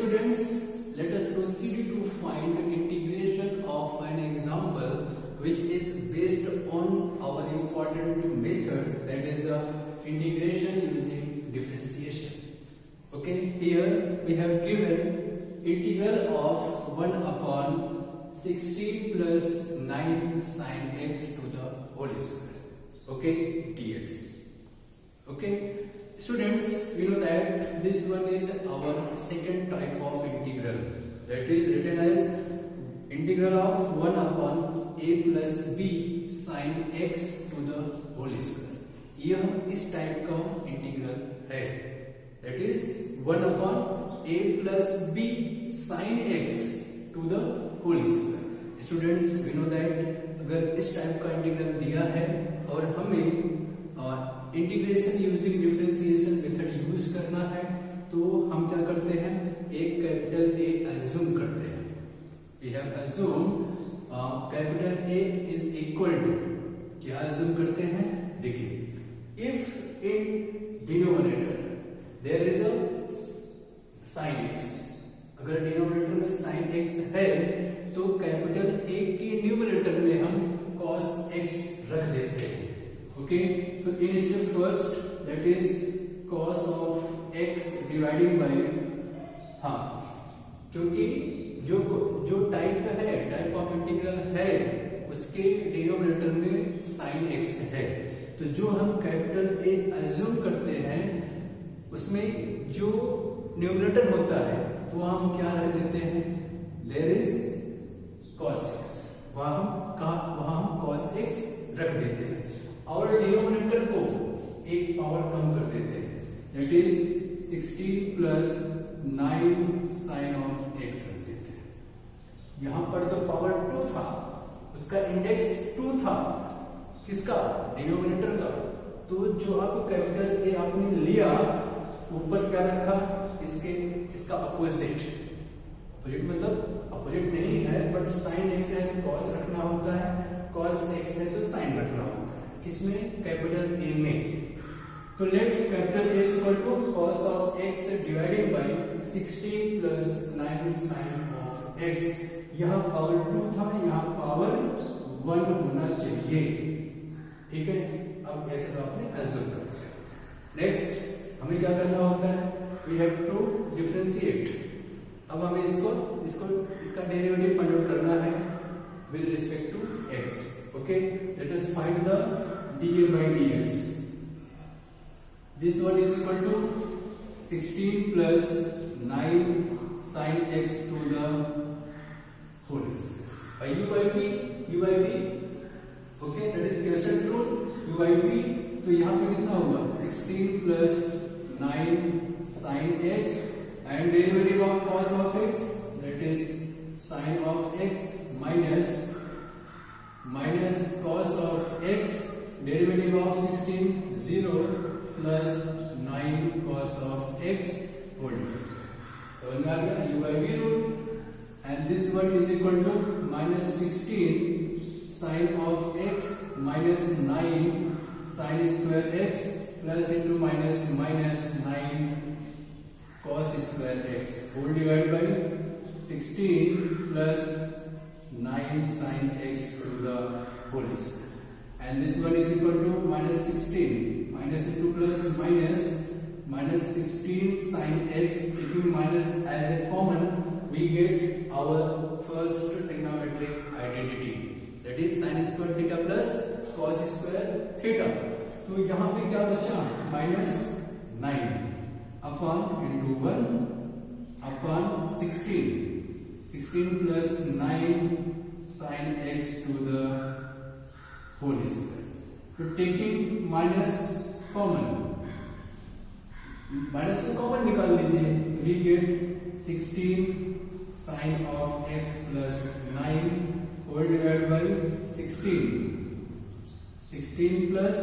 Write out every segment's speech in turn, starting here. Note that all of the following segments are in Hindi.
students, let us proceed to find integration of an example which is based on our important method, that is integration using differentiation. Okay, here we have given integral of 1 upon 60 plus 9 sin x to the whole square. Okay, dx. Okay, students, we know that this one is our second type of integral, that is written as integral of 1 upon a plus b sin x to the whole square. यह इस टाइप का इंटीग्रल है, that is 1 upon a plus b sin x to the whole square. Students, we know that अगर इस टाइप का इंटीग्रल दिया है और हमें integration using differentiation method use करना है, तो हम क्या करते हैं, एक कैपिटल ए अज्यूम करते हैं. We have assume capital A is equal to, क्या अज्यूम करते हैं, देखिए, if in denominator there is a sine x, अगर डिनोमिनेटर में साइन एक्स है तो कैपिटल ए के न्यूमरेटर में हम cos x रख देते हैं. Okay, so in step first, that is cos of x dividing by, हाँ, क्योंकि जो टाइप है, टाइप ऑफ इंटीग्रल है, उसके डिनोमिनेटर में sin x है, तो जो हम कैपिटल ए अज्यूम करते हैं उसमें जो न्यूमरेटर होता है वो हम क्या रख देते हैं, there is cos x, वहां हम cos x रख देते हैं और डिनोमिनेटर को एक पावर कम कर देते हैं, that is 16 plus 9 sine of x रख देते हैं. यहां पर तो पावर 2 था, उसका इंडेक्स 2 था, किसका, डिनोमिनेटर का. तो जो आप कैपिटल ए आपने लिया, ऊपर क्या रखा, इसका अपोजिट मतलब अपोजिट नहीं है, बट साइन एक्स है तो कॉस रखना होता है, कॉस एक्स है तो साइन रखना होता है. किसमें, कैपिटल ए में. तो let capital A is equal to cos of x divided by 16 plus 9 sine of x. यहाँ पावर 2 था, यहाँ पावर 1 होना चाहिए. ठीक है, अब ऐसे तो आपने अज्यूम कर लिया. नेक्स्ट हमें क्या करना होता है, वी हैव टू डिफरेंशिएट. अब हमें इसका डेरिवेटिव फाइंड आउट करना है with respect to x. Okay, let us find the dA by dx. This one is equal to 16 plus 9 sin x to the whole square by u by v. Okay, that is Pearson's rule, u by v. तो यहाँ पे कितना होगा, 16 plus 9 sin x and derivative of cos of x, that is sin of x minus cos of x, derivative of 16 0 plus 9 cos of x whole divided. समझ में आ गया, u by v rule. And this one is equal to minus 16 sin of x minus 9 sin square x plus into minus 9 cos square x whole divided by 16 plus 9 sin x to the whole square. And this one is equal to minus 16 minus into plus minus 16 sin x, taking minus as a common, we get our first trigonometric identity, that is sin square theta plus cos square theta. तो यहाँ पे क्या बचा, minus 9 upon into 1 upon 16 plus 9 sin x to the whole square. तो taking minus common, माइनस को कॉमन निकाल लीजिए, we get 16 sin of x plus 9 whole divided by 16 plus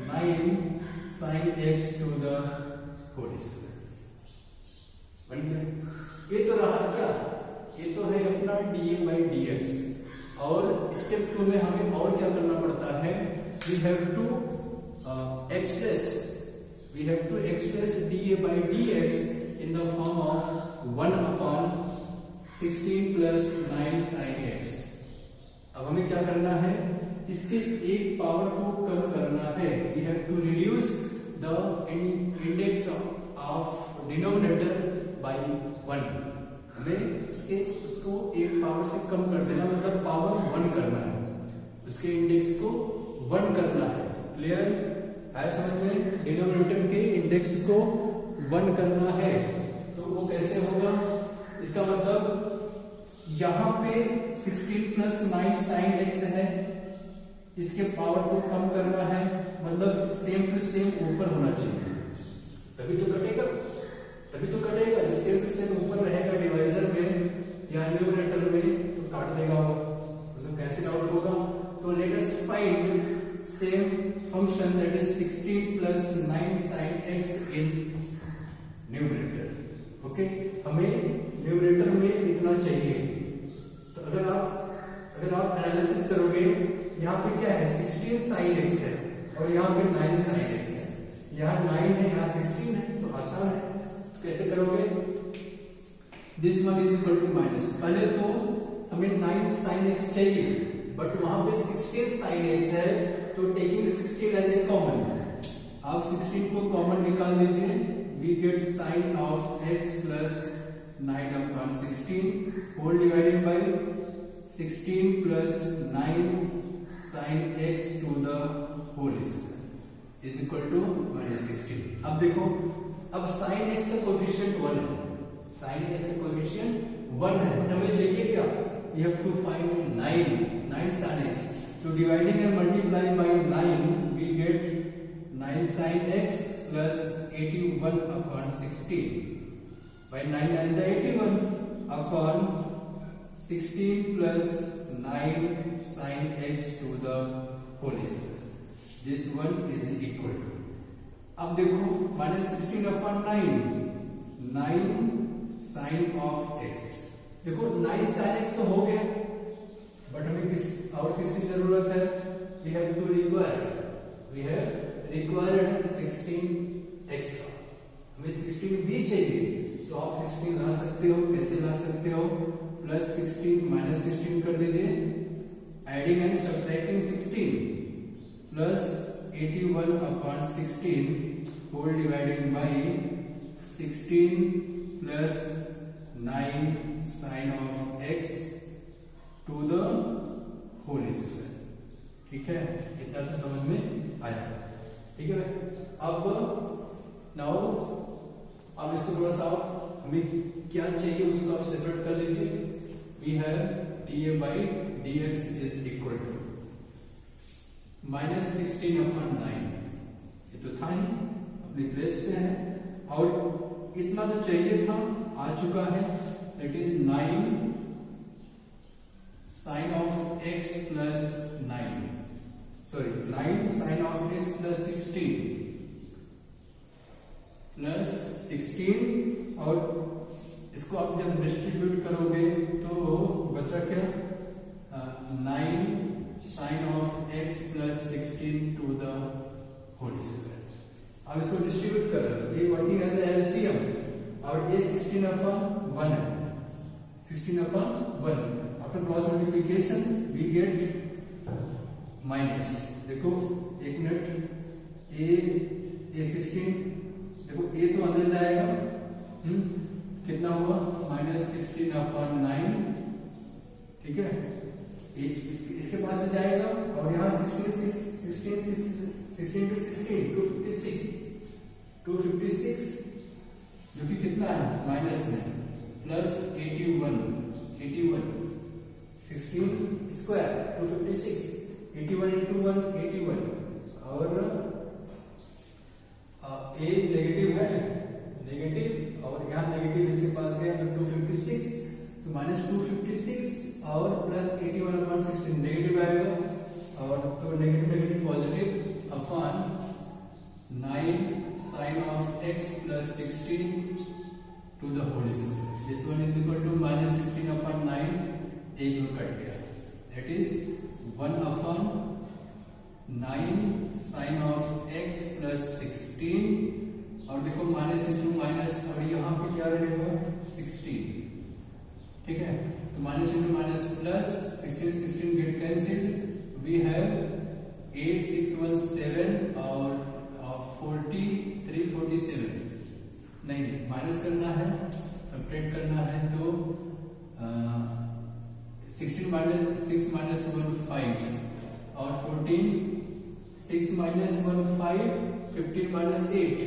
9 sin x to the whole square. बन गया. ये तो रहा क्या, ये तो है अपना dA by dx. और स्टेप 2 में हमें और क्या करना पड़ता है, we have to express dA by dx in the form of 1/16 plus 9 sin x। अब हमें क्या करना है, इसके एक पावर को कम करना है। We have to reduce the index of denominator by 1। हमें उसको एक पावर से कम कर देना, मतलब पावर 1 करना है, उसके इंडेक्स को 1 करना है। क्लियर है समझ में? डिनोमिनेटर के इंडेक्स को 1 करना है, तो वो कैसे होगा? इसका मतलब यहां पे 16 प्लस 9 sin x है, इसके पावर को कम करना है, मतलब सेम टू सेम ऊपर होना चाहिए, तभी तो कटेगा। जब सेम टू सेम ऊपर रहेगा डिवाइजर में या न्यूमरेटर में तो काट देगा वो। मतलब कैसे आउट होगा? तो let us find same function that is 16 plus 9 sin x in numerator. Okay, हमें न्यूमरेटर में इतना चाहिए। तो अगर आप एनालिसिस करोगे, यहाँ पे क्या है, 16 sin x है और यहाँ पे 9 sin x है, यहाँ 9 है, यहाँ 16 है, तो आसान है। तो कैसे करोगे? This one is equal to minus, पहले तो हमें 9 sin x चाहिए, बट वहां पे 16 sin x है, तो टेकिंग 16 एज ए कॉमन, आप 16 को कॉमन निकाल लीजिए। We get sin of x plus 9/16 whole divided by 16 plus 9 sin x to the whole square is equal to -16। अब देखो, अब sin x का कोएफिशिएंट 1 है, sin x का कोएफिशिएंट 1 है, हमें चाहिए क्या? We have to find 9 sin x, तो dividing and multiply by 9 we get 9 sin x plus 81/16 by 9 9 81/16 plus 9 sin x to the whole square. This one is equal to, अब देखो -16/9 9 sin of x। देखो 9 sin x तो हो गया, बट हमें किसकी जरूरत है? we have 16 एक्स्ट्रा, हमें 16 भी चाहिए, तो आप 16 ला सकते हो। कैसे ला सकते हो? प्लस 16 माइनस 16 कर दीजिए, adding and subtracting 16 plus 81/16 whole divided by 16 plus 9 sin of x to the whole square. ठीक है, इतना तो समझ में आया। ठीक है, अब नाउ अब इसको थोड़ा सा हमें क्या चाहिए उसको आप सेपरेट कर लीजिए। We have dA/dx is equal to -16/9, ये तो था ही, अपनी प्लेस पे है, और इतना तो चाहिए था, आ चुका है, that is 9 sin of x plus 9 sin of x plus 16 plus 16, और इसको आप जब डिस्ट्रीब्यूट करोगे तो बचा क्या? 9 sin of x plus 16 to the whole square. अब इसको डिस्ट्रीब्यूट कर रहे हो, ये वर्किंग एज एलसीएम, और ये 16/1 है, 16/1। After cross multiplication we get minus, देखो एक मिनट, ए 16, देखो ए तो अंदर जाएगा, कितना हुआ? -16/9। ठीक है, इसके पास में जाएगा, और यहाँ 16 to 16 256, जो कि कितना है माइनस में, प्लस 81 16 स्क्वायर 256, 81 into 1 81, और ए नेगेटिव है, नेगेटिव, और यहाँ नेगेटिव इसके पास गया तो 256, तो -256 और प्लस 81/16 नेगेटिव आएगा, और तो negative positive upon 9 sin of x plus 16 to the whole square. This one is equal to -16/9, एक में कट गया, that is 1/9 sin of x plus 16, और देखो माइनस इंटू माइनस, और यहाँ पे क्या रहेगा 16 minus into minus plus, 16 get cancelled. We have 8 6 1 7 और 43 47 नहीं माइनस करना है, सब्ट्रैक्ट करना है, तो 16 minus 6 minus 1 5 और 14 6 minus 1 5 15 minus 8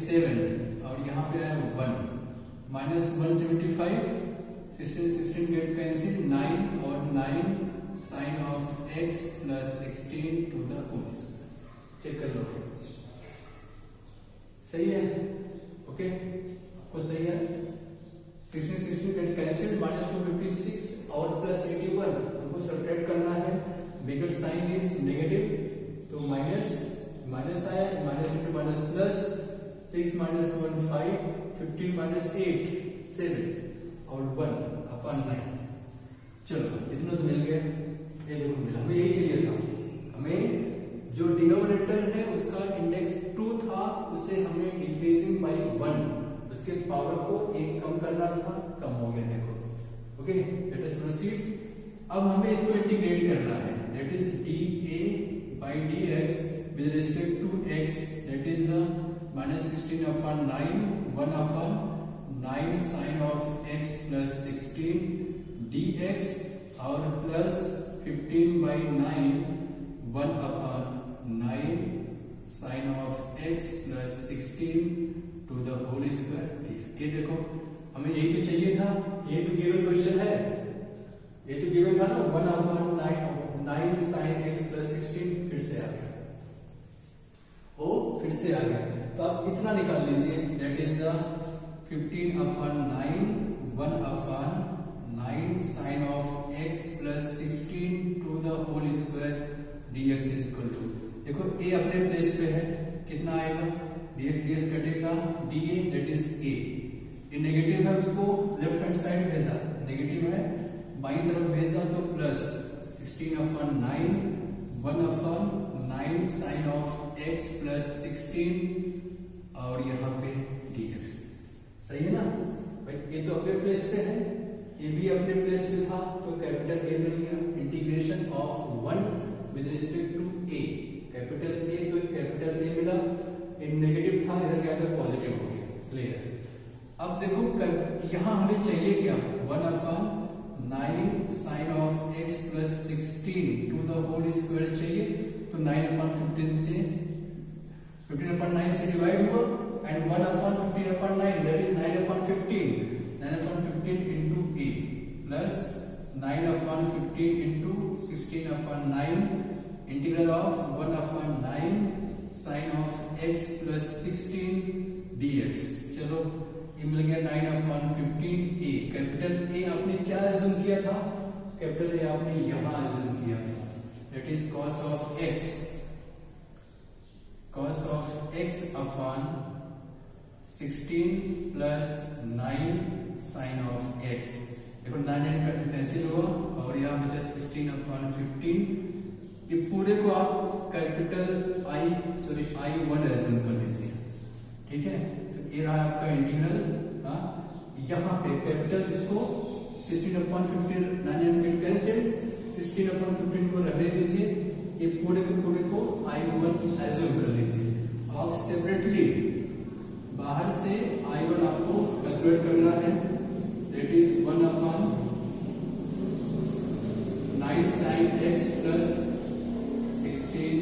7 और यहाँ पे है 1 minus 175 16 get cancel 9 और 9 sin of x plus 16 to the whole square. Check कर लो, सही है? ओके, आपको सही है? 16 get cancel minus 256 और plus 81 हमको सब्ट्रैक्ट करना है, बिगर साइन इज नेगेटिव, तो माइनस आया, minus into minus plus, 6 minus 1 5 15 minus 8 7 और 1 upon 9. चलो इतना तो मिल गया, ये देखो मिला, हमें यही चाहिए था। हमें जो डिनोमिनेटर है उसका इंडेक्स 2 था, उसे हमें डिक्रीजिंग बाय 1, उसके पावर को 1 कम करना था, कम हो गया देखो। Okay, let us proceed. अब हमें इसको इंटीग्रेट करना है, that is dA by dx with respect to x, that is minus 16 upon 9 1 upon 9 sin of x plus 16 dx और plus 15 by 9 1 upon 9 sin of x plus 16 to the whole square dx। ये देखो हमें यही तो चाहिए था, ये तो गिवन क्वेश्चन है, ये तो गिवन था ना, 1 upon 9 sin x plus 16, फिर से आ गया, ओ फिर से आ गया, तो आप इतना निकाल लीजिए, that is 15 upon 9 1 upon 9 sin of x plus 16 to the whole square dx is equal to, देखो a अपने प्लेस पे है, कितना आएगा, dx कटेगा, dA दैट इज a, ये नेगेटिव है, उसको लेफ्ट हैंड साइड भेजा, नेगेटिव है, बाईं तरफ भेजा तो plus 16 upon 9 1 upon 9 sin of x plus 16 और यहाँ पे dx, सही है ना भाई? ये तो अपने प्लेस पे है, ये भी अपने प्लेस पे था, तो कैपिटल A मिल गया, integration of 1 with respect to A, capital A तो कैपिटल A मिला, ये नेगेटिव था, इधर गया तो पॉजिटिव हो गया, क्लियर? अब देखो यहाँ हमें चाहिए क्या, 1 upon 9 sin of x plus 16 to the whole square चाहिए, तो 9 upon 15 से 15 upon 9 से डिवाइड हुआ, and 1 upon 15 upon 9 that is 9 upon 15 into a plus 9 upon 15 into 16 upon 9 integral of 1 upon 9 sin of x plus 16 dx। चलो ये मिल गया 9 upon 15 a, कैपिटल A आपने क्या अज्यूम किया था, कैपिटल A आपने यहां अज्यूम किया था, that is cos of x upon 16 plus 9 sin of x, देखो 9 कैंसिल हुआ और यहाँ बचा 16 upon 15, ये पूरे को आप कैपिटल I1 अज्यूम कर लीजिए, ठीक है? तो ये रहा आपका इंटीग्रल, यहाँ पे कैपिटल इसको 16 upon 15 9 कैंसिल, 16 upon 15 को रहने दीजिए, ये पूरे को I1 अज्यूम कर लीजिए। आप सेपरेटली बाहर से I1 आपको कैलकुलेट करना है, that is 1 upon 9 sin x plus 16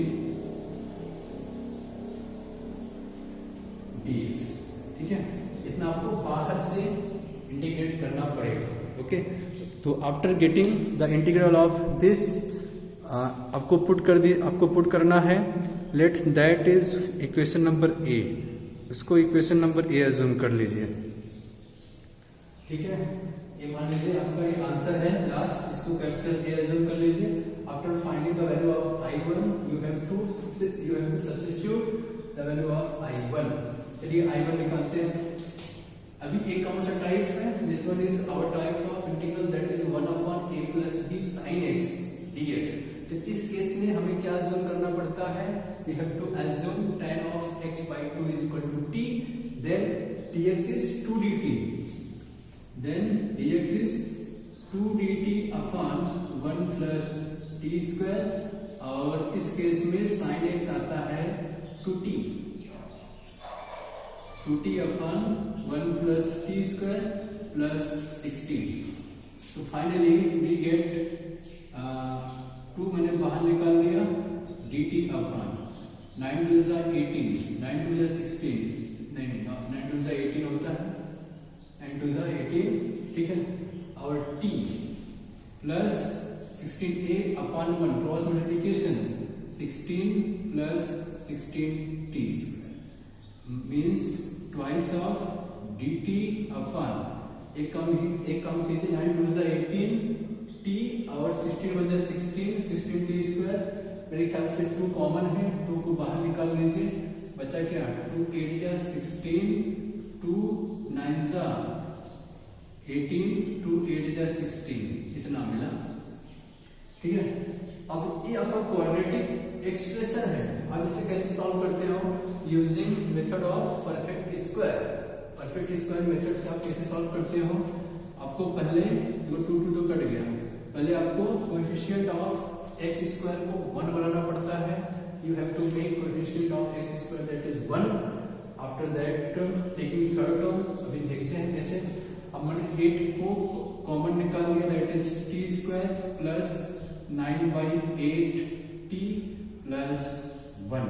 dx, ठीक है? इतना आपको बाहर से इंटीग्रेट करना पड़ेगा, ओके? तो after getting the integral of this आपको पुट करना है, let that is equation number A, इसको इक्वेशन नंबर ए अज्यूम कर लीजिए, ठीक है? ये मान लीजिए आपका ये आंसर है लास्ट, इसको कैपिटल ए अज्यूम कर लीजिए। After finding the value of I1 you have to substitute the value of I1। चलिए I1 निकालते हैं। अभी एक कौन सा टाइप है, this one is our type of integral, that is 1 upon a plus b sin x dx। तो इस केस में हमें क्या अज्यूम करना पड़ता है, we have to assume tan of x by 2 is equal to t, then dx is 2 dt, then dx is 2dt upon 1 plus T square, और इस केस में साइन एक्स आता है 2t, 2t upon 1 plus T square plus 16। तो फाइनली वी गेट 2 मैंने बाहर निकाल दिया, dt अपॉन 9 2 जा 18, 9 2 जा 16, नहीं 9 2 जा 18 होता है, 9 2 जा 18, ठीक है, और t plus 16a upon 1 cross multiplication 16 plus 16t square means twice of dt upon एक कम कीजिए, 9 2 जा 18 t और 16 बन जाए 16 t स्क्वायर। मेरे ख्याल से 2 कॉमन है, 2 को बाहर निकाल लीजिए, बचा क्या 2 8 जा 16, 2 9 जा 18, 2 8 जा 16, इतना मिला, ठीक है। अब ये आपका क्वाड्रेटिक एक्सप्रेशन है। अब इसे कैसे सॉल्व करते हो, using method of perfect square. Perfect square method से आप कैसे सॉल्व करते हो, आपको पहले 2 तो कट गया, पहले आपको कोएफिशिएंट ऑफ एक्स स्क्वायर को 1 बनाना पड़ता है। You have to make coefficient of x square that is 1। After that taking third term, अभी देखते हैं कैसे। अब मैंने 8 को कॉमन निकाल दिया, that is T square plus 9/8 t plus 1,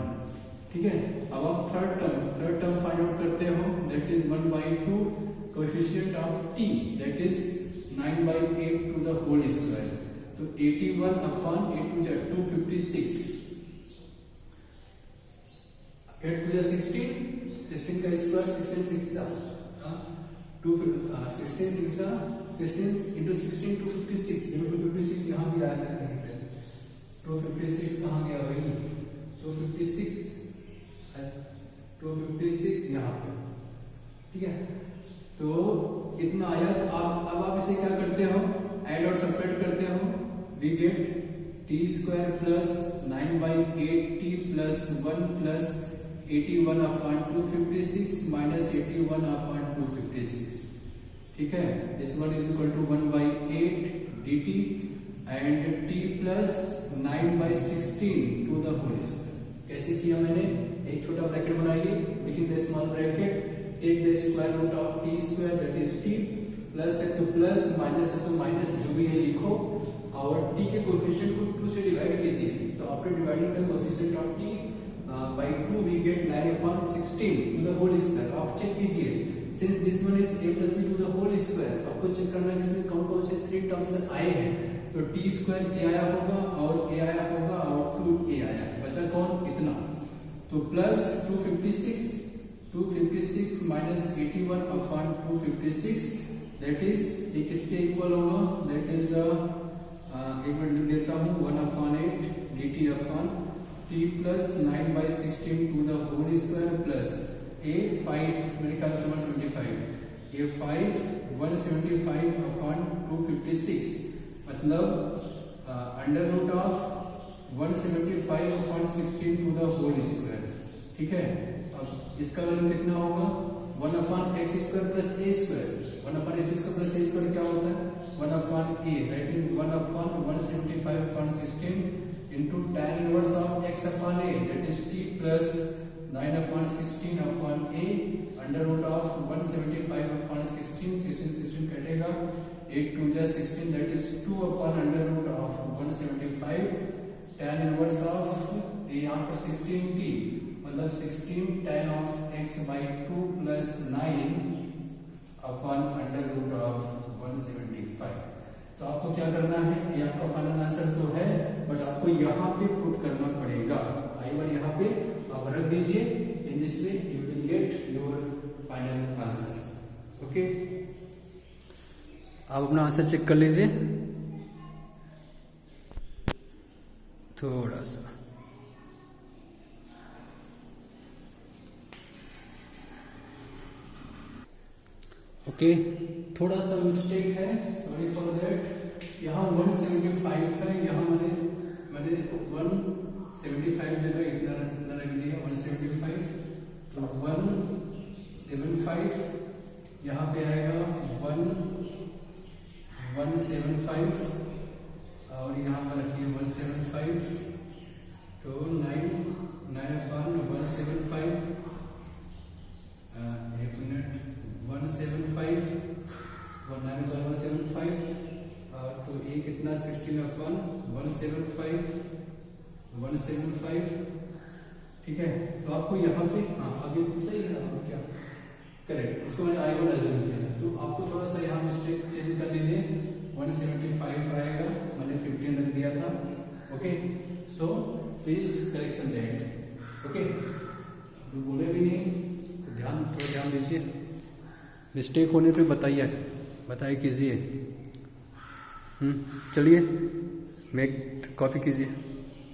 ठीक है। अब आप थर्ड टर्म फाइंड आउट करते हो, that is 1/2 coefficient of t, that is 9/8 to the whole square. तो 81 upon 8 to the 256, 8 to the 16 का स्क्वायर 16 6 जा 16 6 जा 16 into 16 256, 256 यहाँ भी आया था कहीं पे, 256 कहाँ गया वही 256 यहाँ पे, ठीक है। तो इतना आया। अब आप इसे क्या करते हो, ऐड और सब्ट्रैक्ट करते हो, we get t square plus 9/8t plus 1 plus 81 upon 256 minus 81 upon 256, ठीक है। This one is equal to 1/8 dt and t plus 9/16 to the whole square. कैसे किया मैंने, एक छोटा ब्रैकेट बनाइए, लिखिए the small bracket, take the square root of t square that is t, plus है तो प्लस, माइनस है तो माइनस, जो भी है लिखो, और t के कोएफिशिएंट को 2 से डिवाइड कीजिए। तो after dividing the coefficient of t by 2 we get 9/16 to the whole square। आप चेक कीजिए, since this one is a plus b to the whole square, तो आपको चेक करना है इसमें कौन कौन से 3 टर्म्स आए हैं। तो t स्क्वायर a आया होगा और a आया होगा और 2a आया, बचा कौन, इतना। तो plus 256 minus 81 upon 256, that is ये किसके इक्वल होगा, दैट इज एक मिनट लिख देता हूँ, 1/8 dt upon t plus 9/16 to the whole square plus a 5, मेरे ख्याल से 175, a 5 175 अपॉन 256, मतलब under root of 175 upon 16 to the whole square, ठीक है। अब इसका वैल्यू कितना होगा, 1/x square plus a square, 1/x square plus a square क्या होता है, 1/a, that is 1/175 upon 16 into tan inverse of x upon a, that is t plus 9/16 upon a under root of 175 upon 16 कटेगा, 8 2 जा 16, that is 2 upon under root of 175 tan inverse of यहाँ पर 16t, मतलब 16 tan of x by 2 plus 9 upon under root of 175। तो आपको क्या करना है, ये आपका फाइनल आंसर तो है, बट आपको यहाँ पे पुट करना पड़ेगा, i1 यहाँ पे आप रख दीजिए, in this way you will get your final answer. Okay, आप अपना आंसर चेक कर लीजिए थोड़ा सा। ओके, थोड़ा सा मिस्टेक है, सॉरी फॉर दैट। यहाँ 175 है, यहाँ मैंने 175 जगह इतना रख दिया, 175, तो 175 यहाँ पे आएगा 1 175 और यहाँ पर रखिए 175, तो 9/175, एक मिनट, 175 और 9/175 और तो ये कितना 16/1 175, ठीक है। तो आपको यहाँ पे हाँ अभी सही है, आपको क्या करेक्ट, इसको मैंने आई वन एज्यूम किया था, तो आपको थोड़ा सा यहाँ मिस्टेक चेंज कर लीजिए, 175 आएगा, मैंने 15 रख दिया था। Okay, so please correction that. Okay, तो बोले भी नहीं तो थोड़ा ध्यान दीजिए, मिस्टेक होने पे बताइए कीजिए। चलिए मेक कॉपी कीजिए।